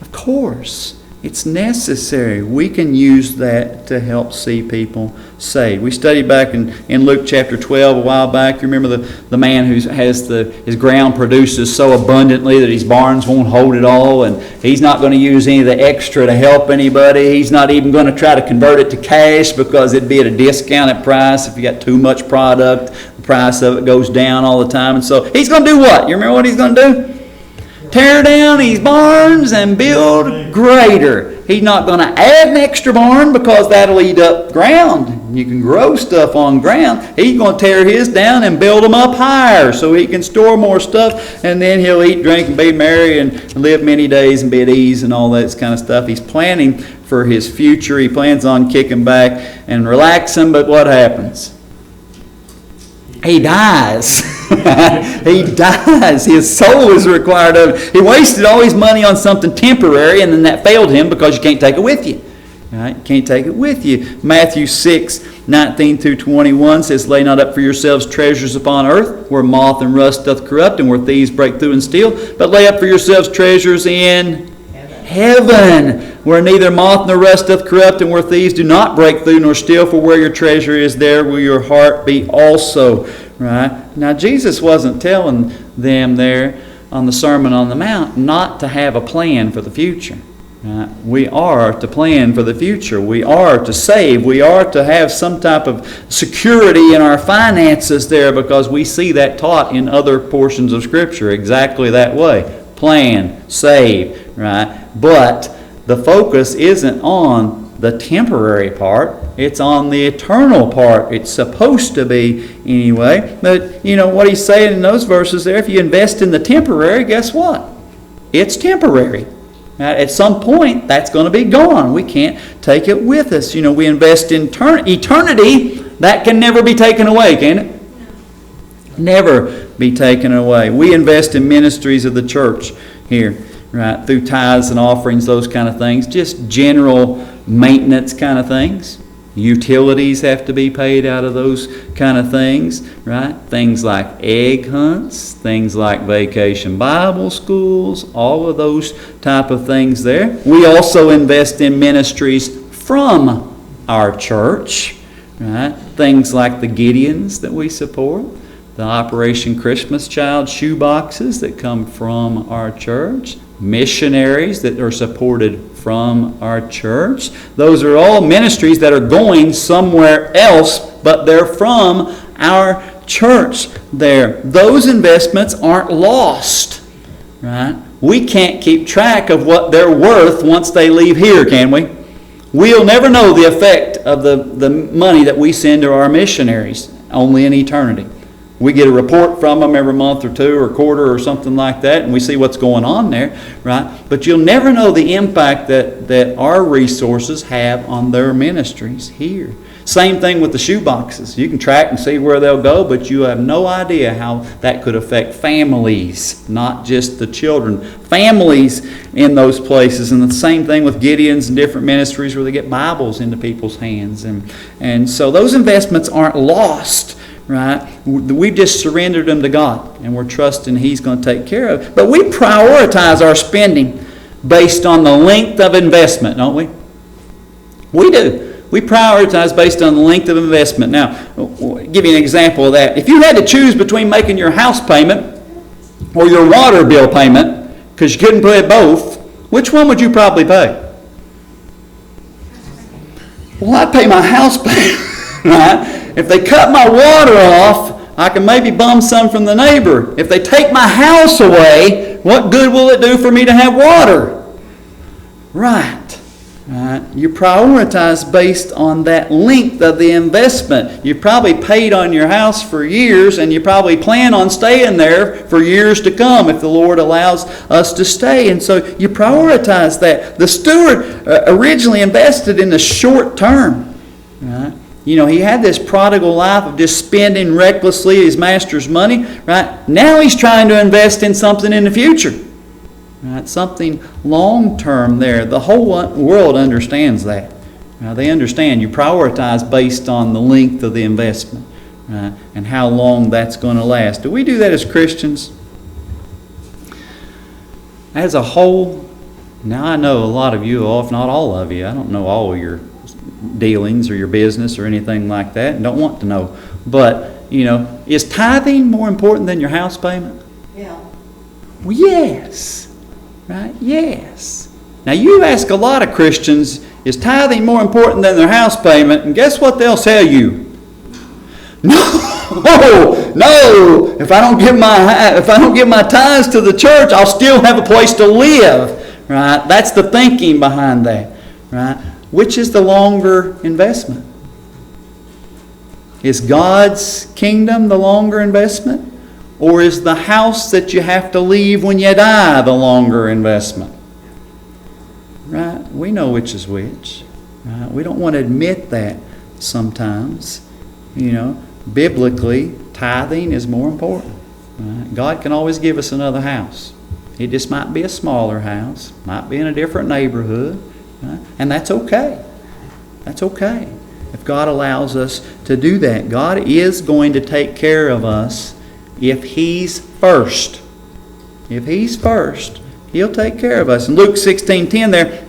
Of course, it's necessary. We can use that to help see people saved. We studied back in Luke chapter 12 a while back. You remember the man who has his ground produces so abundantly that his barns won't hold it all, and he's not going to use any of the extra to help anybody. He's not even going to try to convert it to cash because it'd be at a discounted price. If you got too much product, the price of it goes down all the time. And so he's going to do what? You remember what he's going to do? Tear down his barns and build greater. He's not going to add an extra barn because that'll eat up ground. You can grow stuff on ground. He's going to tear his down and build them up higher so he can store more stuff, and then he'll eat, drink, and be merry and live many days and be at ease and all that kind of stuff. He's planning for his future. He plans on kicking back and relaxing, but what happens? He dies. He dies. His soul is required of it. He wasted all his money on something temporary, and then that failed him because you can't take it with you. Right? You can't take it with you. Matthew 6:19-21 says, Lay not up for yourselves treasures upon earth, where moth and rust doth corrupt, and where thieves break through and steal. But lay up for yourselves treasures in heaven, where neither moth nor rust doth corrupt, and where thieves do not break through nor steal. For where your treasure is, there will your heart be also. Right? Now, Jesus wasn't telling them there on the Sermon on the Mount not to have a plan for the future. Right? We are to plan for the future. We are to save. We are to have some type of security in our finances there, because we see that taught in other portions of Scripture exactly that way. Plan, save, right? But the focus isn't on the temporary part. It's on the eternal part. It's supposed to be anyway. But, you know, what he's saying in those verses there, if you invest in the temporary, guess what? It's temporary. At some point, that's going to be gone. We can't take it with us. You know, we invest in eternity. That can never be taken away, can it? Never be taken away. We invest in ministries of the church here, right? Through tithes and offerings, those kind of things. Just general maintenance kind of things. Utilities have to be paid out of those kind of things, right? Things like egg hunts, things like vacation Bible schools, all of those type of things there. We also invest in ministries from our church, right? Things like the Gideons that we support, the Operation Christmas Child shoe boxes that come from our church, missionaries that are supported from our church. Those are all ministries that are going somewhere else, but they're from our church there. Those investments aren't lost, right? We can't keep track of what they're worth once they leave here, can we? We'll never know the effect of the money that we send to our missionaries, only in eternity. We get a report from them every month or two or quarter or something like that, and we see what's going on there, right? But you'll never know the impact that our resources have on their ministries here. Same thing with the shoe boxes. You can track and see where they'll go, but you have no idea how that could affect families, not just the children. Families in those places. And the same thing with Gideons and different ministries where they get Bibles into people's hands. And so those investments aren't lost. Right? We've just surrendered them to God, and we're trusting He's going to take care of it. But we prioritize our spending based on the length of investment, don't we? We do. We prioritize based on the length of investment. Now, I'll give you an example of that. If you had to choose between making your house payment or your water bill payment, because you couldn't pay both, which one would you probably pay? Well, I'd pay my house payment, right? If they cut my water off, I can maybe bum some from the neighbor. If they take my house away, what good will it do for me to have water? Right. Right? You prioritize based on that length of the investment. You probably paid on your house for years, and you probably plan on staying there for years to come if the Lord allows us to stay. And so you prioritize that. The steward originally invested in the short term. Right? You know, he had this prodigal life of just spending recklessly his master's money. Right? Now he's trying to invest in something in the future. Right? Something long-term there. The whole world understands that. They understand you prioritize based on the length of the investment, right? And how long that's going to last. Do we do that as Christians? As a whole, now I know a lot of you, if not all of you, I don't know all of your dealings or your business or anything like that, and don't want to know. But, you know, is tithing more important than your house payment? Yeah. Well, yes. Right? Yes. Now you ask a lot of Christians, is tithing more important than their house payment? And guess what they'll tell you? No. If I don't give my tithes to the church, I'll still have a place to live. Right? That's the thinking behind that. Right? Which is the longer investment? Is God's kingdom the longer investment? Or is the house that you have to leave when you die the longer investment? Right? We know which is which. Right? We don't want to admit that sometimes. You know, biblically, tithing is more important. Right? God can always give us another house. It just might be a smaller house, might be in a different neighborhood, right? And that's okay. That's okay. If God allows us to do that, God is going to take care of us. If He's first, He'll take care of us. In Luke 16:10 there,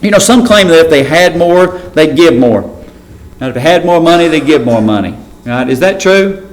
you know, some claim that if they had more, they'd give more. Now, if they had more money, they'd give more money. Right? Is that true?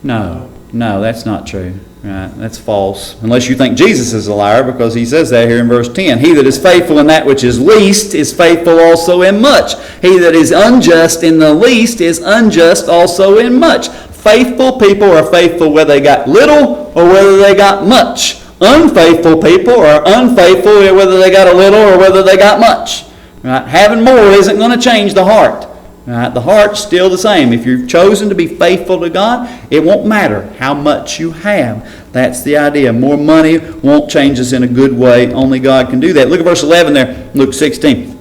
No, that's not true. Right? That's false. Unless you think Jesus is a liar, because He says that here in verse 10. He that is faithful in that which is least is faithful also in much. He that is unjust in the least is unjust also in much. Faithful people are faithful whether they got little or whether they got much. Unfaithful people are unfaithful whether they got a little or whether they got much. Right? Having more isn't going to change the heart. Right? The heart's still the same. If you've chosen to be faithful to God, it won't matter how much you have. That's the idea. More money won't change us in a good way. Only God can do that. Look at verse 11 there, Luke 16.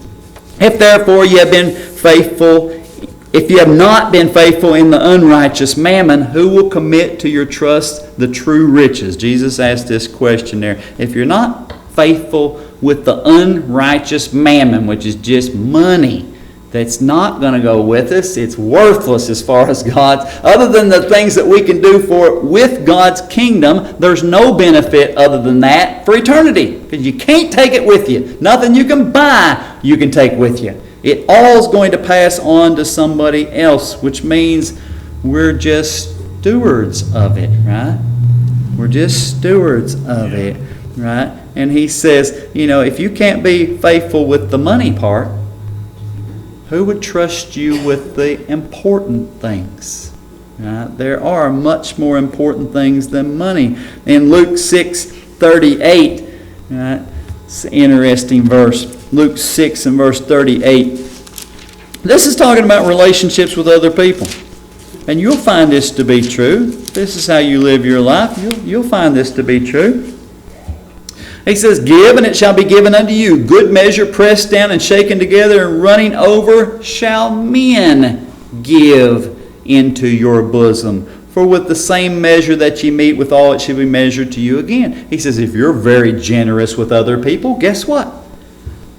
If therefore ye have been faithful, if you have not been faithful in the unrighteous mammon, who will commit to your trust the true riches? Jesus asked this question there. If you're not faithful with the unrighteous mammon, which is just money, that's not going to go with us. It's worthless as far as God's. Other than the things that we can do for it with God's kingdom, there's no benefit other than that for eternity. Because you can't take it with you. Nothing you can buy, you can take with you. It all is going to pass on to somebody else, which means we're just stewards of it, right? We're just stewards of it, right? And he says, you know, if you can't be faithful with the money part, who would trust you with the important things? Right? There are much more important things than money. In Luke 6:38, right? It's an interesting verse. Luke 6 and verse 38. This is talking about relationships with other people. And you'll find this to be true. This is how you live your life. You'll find this to be true. He says, give and it shall be given unto you. Good measure pressed down and shaken together and running over shall men give into your bosom. For with the same measure that ye meet withal, it shall be measured to you again. He says, if you're very generous with other people, guess what?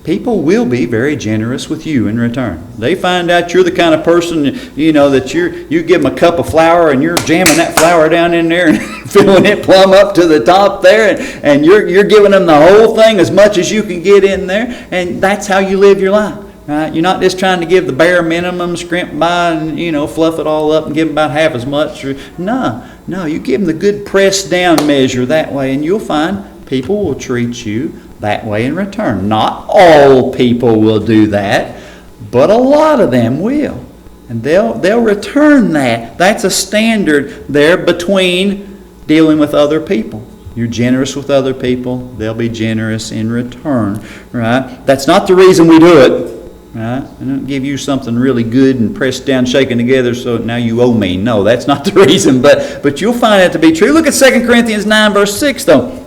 People will be very generous with you in return. They find out you're the kind of person, you know, that you give them a cup of flour and you're jamming that flour down in there and filling it plumb up to the top there, and you're giving them the whole thing as much as you can get in there, and that's how you live your life. Right? You're not just trying to give the bare minimum, scrimp by and, you know, fluff it all up and give them about half as much. No, you give them the good pressed down measure that way, and you'll find people will treat you that way in return. Not all people will do that, but a lot of them will. And they'll return that. That's a standard there between dealing with other people. You're generous with other people, they'll be generous in return, right? That's not the reason we do it, right? I don't give you something really good and pressed down, shaken together, so now you owe me. No, that's not the reason, but you'll find that to be true. Look at 2 Corinthians 9, verse 6, though.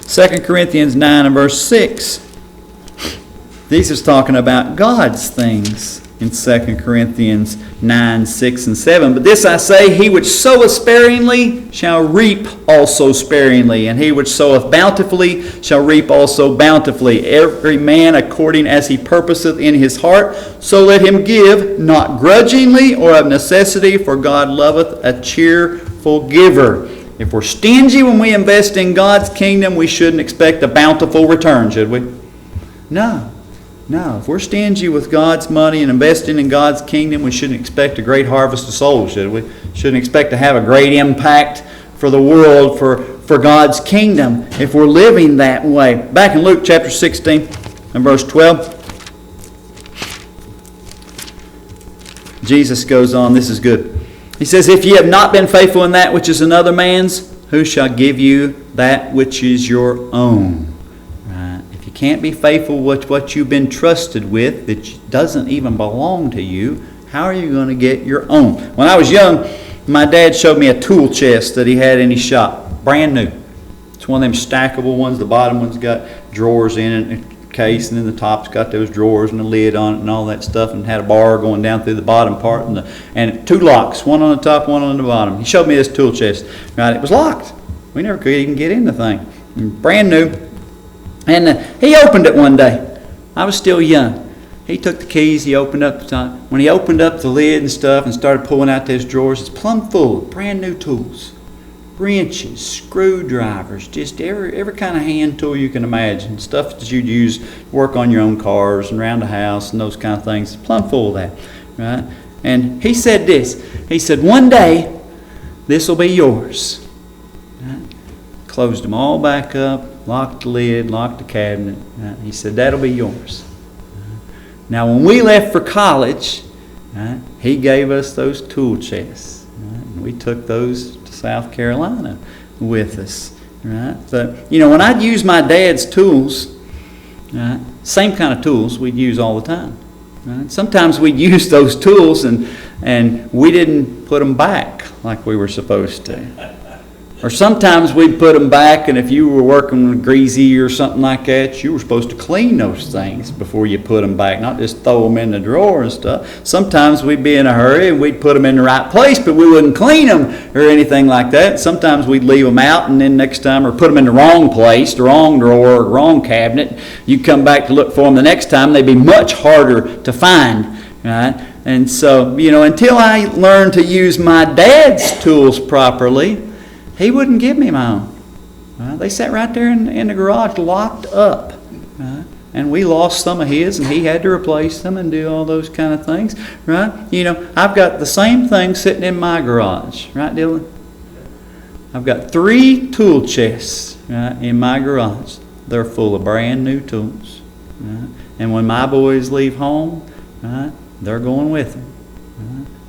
2 Corinthians 9 and verse 6. This is talking about God's things in 2 Corinthians 9, 6, and 7. But this I say, he which soweth sparingly shall reap also sparingly, and he which soweth bountifully shall reap also bountifully. Every man according as he purposeth in his heart, so let him give, not grudgingly or of necessity, for God loveth a cheerful giver. If we're stingy when we invest in God's kingdom, we shouldn't expect a bountiful return, should we? No. No, if we're stingy with God's money and investing in God's kingdom, we shouldn't expect a great harvest of souls, should we? Shouldn't expect to have a great impact for the world, for God's kingdom, if we're living that way. Back in Luke chapter 16 and verse 12, Jesus goes on, this is good. He says, if ye have not been faithful in that which is another man's, who shall give you that which is your own? Can't be faithful with what you've been trusted with that doesn't even belong to you, how are you going to get your own? When I was young, my dad showed me a tool chest that he had in his shop, brand new. It's one of them stackable ones. The bottom one's got drawers in it, a case, and then the top's got those drawers and a lid on it and all that stuff, and had a bar going down through the bottom part, and two locks, one on the top, one on the bottom. He showed me this tool chest. Right, it was locked. We never could even get in the thing. Brand new. And he opened it one day. I was still young. He took the keys, he opened up the top. When he opened up the lid and stuff and started pulling out those drawers, it's plumb full of brand new tools. Wrenches, screwdrivers, just every kind of hand tool you can imagine. Stuff that you'd use to work on your own cars and around the house and those kind of things. It's plumb full of that. Right? And he said this. He said, one day, this will be yours. Right? Closed them all back up. Locked the lid, locked the cabinet. He said, that'll be yours. Now, when we left for college, he gave us those tool chests. We took those to South Carolina with us. But, when I'd use my dad's tools, same kind of tools we'd use all the time. Sometimes we'd use those tools and we didn't put them back like we were supposed to. Or sometimes we'd put them back, and if you were working with greasy or something like that, you were supposed to clean those things before you put them back, not just throw them in the drawer and stuff. Sometimes we'd be in a hurry and we'd put them in the right place, but we wouldn't clean them or anything like that. Sometimes we'd leave them out, and then next time, or put them in the wrong place, the wrong drawer, or the wrong cabinet. You'd come back to look for them the next time. They'd be much harder to find, right? And so, until I learned to use my dad's tools properly, he wouldn't give me my own. They sat right there in the garage locked up. And we lost some of his, and he had to replace them and do all those kind of things. Right? I've got the same thing sitting in my garage. Right, Dylan? I've got 3 tool chests in my garage. They're full of brand new tools. Right? And when my boys leave home, they're going with them.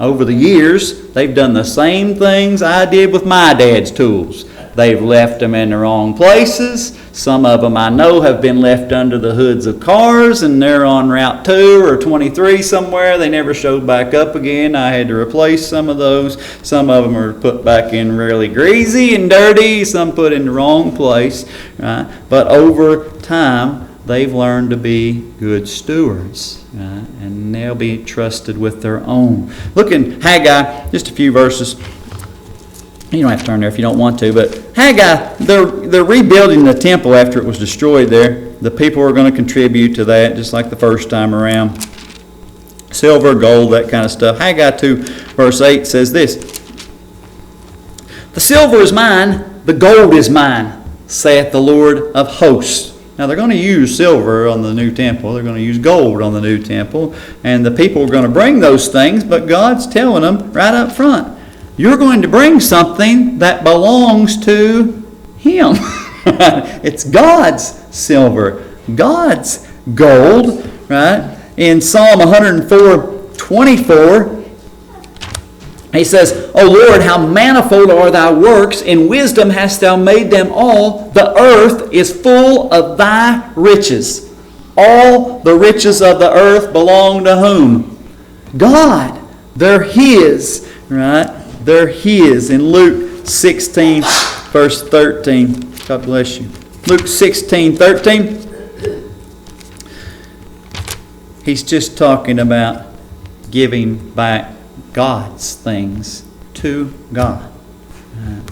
Over the years, they've done the same things I did with my dad's tools. They've left them in the wrong places. Some of them I know have been left under the hoods of cars, and they're on Route 2 or 23 somewhere. They never showed back up again. I had to replace some of those. Some of them are put back in really greasy and dirty. Some put in the wrong place. Right? But over time, they've learned to be good stewards. And they'll be trusted with their own. Look in Haggai, just a few verses. You don't have to turn there if you don't want to, but Haggai, they're rebuilding the temple after it was destroyed there. The people are going to contribute to that just like the first time around. Silver, gold, that kind of stuff. Haggai 2 verse 8 says this. The silver is mine, the gold is mine, saith the Lord of hosts. Now, they're going to use silver on the new temple. They're going to use gold on the new temple. And the people are going to bring those things, but God's telling them right up front, you're going to bring something that belongs to Him. It's God's silver, God's gold, right? In Psalm 104:24, He says, O Lord, how manifold are thy works, in wisdom hast thou made them all. The earth is full of thy riches. All the riches of the earth belong to whom? God. They're His, right? They're His. In Luke 16, verse 13. God bless you. Luke 16:13. He's just talking about giving back God's things to God.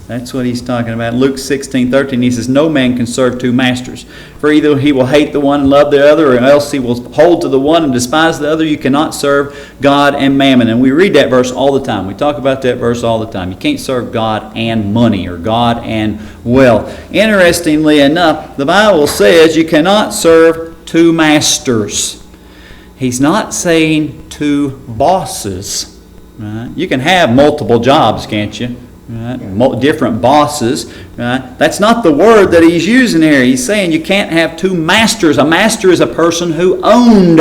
That's what he's talking about. Luke 16:13, he says, no man can serve two masters. For either he will hate the one and love the other, or else he will hold to the one and despise the other. You cannot serve God and mammon. And we read that verse all the time. We talk about that verse all the time. You can't serve God and money, or God and wealth. Interestingly enough, the Bible says you cannot serve two masters. He's not saying two bosses. Right? You can have multiple jobs, can't you? Right? Different bosses. Right? That's not the word that he's using here. He's saying you can't have two masters. A master is a person who owned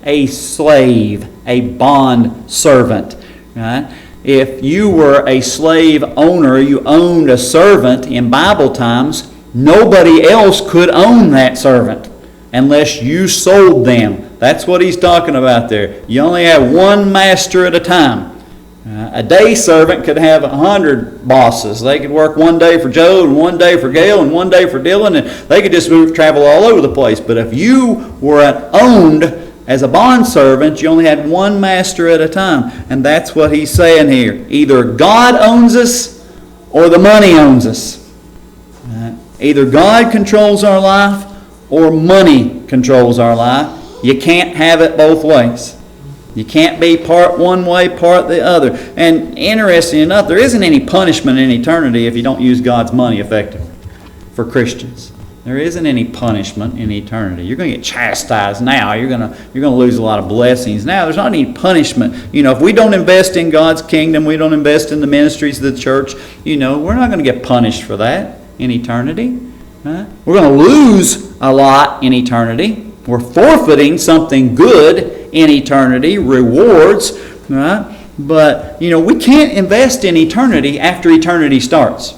a slave, a bond servant. Right? If you were a slave owner, you owned a servant in Bible times, nobody else could own that servant unless you sold them. That's what he's talking about there. You only have one master at a time. A day servant could have 100 bosses. They could work one day for Joe, and one day for Gail, and one day for Dylan, and they could just travel all over the place. But if you were owned as a bond servant, you only had one master at a time. And that's what he's saying here. Either God owns us or the money owns us. Either God controls our life or money controls our life. You can't have it both ways. You can't be part one way, part the other. And interesting enough, there isn't any punishment in eternity if you don't use God's money effectively for Christians. There isn't any punishment in eternity. You're going to get chastised now. You're going to lose a lot of blessings now. There's not any punishment. You know, if we don't invest in God's kingdom, we don't invest in the ministries of the church, you know, we're not going to get punished for that in eternity. Right? We're going to lose a lot in eternity. We're forfeiting something good in eternity, rewards, right? But, you know, we can't invest in eternity after eternity starts.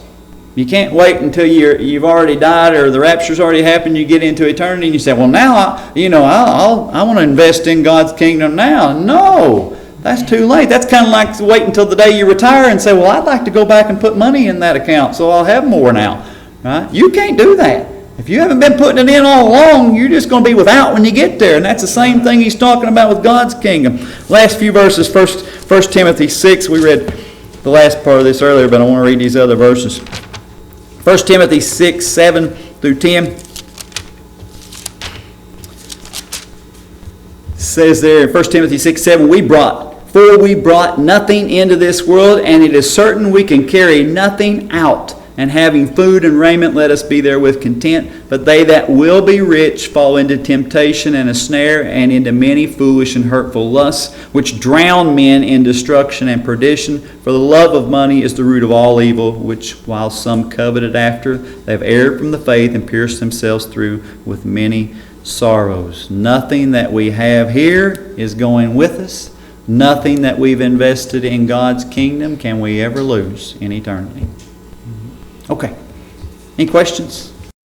You can't wait until you've already died or the rapture's already happened, you get into eternity and you say, well, now, I want to invest in God's kingdom now. No, that's too late. That's kind of like wait until the day you retire and say, well, I'd like to go back and put money in that account so I'll have more now. Right? You can't do that. If you haven't been putting it in all along, you're just going to be without when you get there. And that's the same thing he's talking about with God's kingdom. Last few verses, 1 Timothy 6. We read the last part of this earlier, but I want to read these other verses. 1 Timothy 6, 7 through 10. Says there in 1 Timothy 6, 7, we brought nothing into this world, and it is certain we can carry nothing out. And having food and raiment, let us be therewith content. But they that will be rich fall into temptation and a snare, and into many foolish and hurtful lusts, which drown men in destruction and perdition. For the love of money is the root of all evil, which while some coveted after, they have erred from the faith and pierced themselves through with many sorrows. Nothing that we have here is going with us. Nothing that we've invested in God's kingdom can we ever lose in eternity. Okay. Any questions?